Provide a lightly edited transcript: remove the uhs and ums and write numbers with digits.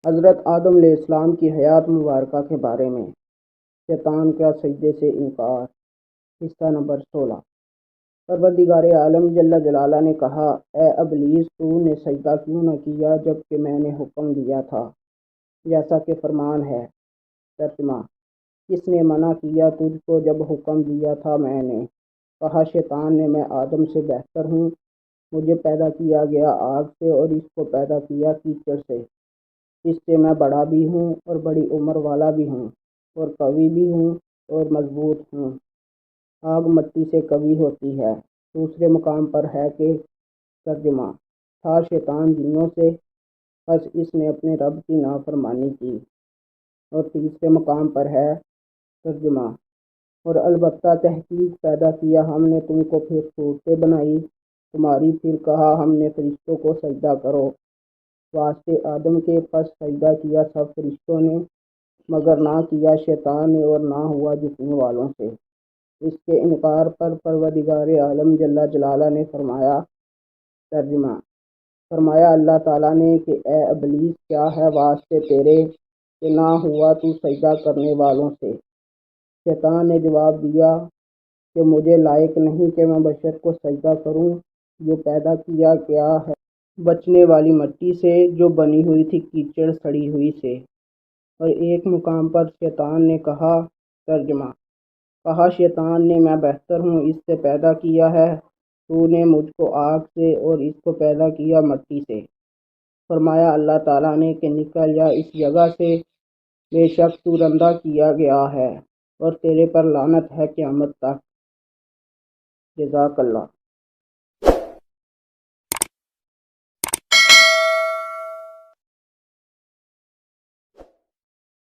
حضرت آدم علیہ السلام کی حیات مبارکہ کے بارے میں شیطان کا سجدے سے انکار۔ حصہ نمبر 16۔ پروردگار عالم جل جلالہ نے کہا، اے ابلیس، تو نے سجدہ کیوں نہ کیا جبکہ میں نے حکم دیا تھا، جیسا کہ فرمان ہے۔ ترجمہ: کس نے منع کیا تجھ کو جب حکم دیا تھا میں نے؟ کہا شیطان نے، میں آدم سے بہتر ہوں، مجھے پیدا کیا گیا آگ سے اور اس کو پیدا کیا کیچڑ سے۔ اس سے میں بڑا بھی ہوں اور بڑی عمر والا بھی ہوں اور قوی بھی ہوں اور مضبوط ہوں۔ آگ مٹی سے قوی ہوتی ہے۔ دوسرے مقام پر ہے کہ ترجمہ: تھا شیطان جنوں سے، پس اس نے اپنے رب کی نافرمانی کی۔ اور تیسرے مقام پر ہے ترجمہ: اور البتہ تحقیق پیدا کیا ہم نے تم کو، پھر صورتیں بنائی تمہاری، پھر کہا ہم نے فرشتوں کو سجدہ کرو واسطے آدم کے، پس سجدہ کیا سب فرشتوں نے مگر نہ کیا شیطان نے اور نہ ہوا جھکنے والوں سے۔ اس کے انکار پر پروردگار عالم جل جلالہ نے فرمایا۔ ترجمہ: فرمایا اللہ تعالیٰ نے کہ اے ابلیس، کیا ہے واسطے تیرے کہ نہ ہوا تو سجدہ کرنے والوں سے؟ شیطان نے جواب دیا کہ مجھے لائق نہیں کہ میں بشر کو سجدہ کروں جو پیدا کیا گیا ہے بچنے والی مٹی سے، جو بنی ہوئی تھی کیچڑ سڑی ہوئی سے۔ اور ایک مقام پر شیطان نے کہا۔ ترجمہ: کہا شیطان نے، میں بہتر ہوں، اس سے پیدا کیا ہے تو نے مجھ کو آگ سے اور اس کو پیدا کیا مٹی سے۔ فرمایا اللہ تعالیٰ نے کہ نکل جا اس جگہ سے، بے شک تو رندہ کیا گیا ہے اور تیرے پر لعنت ہے قیامت تک۔ جزاک اللہ۔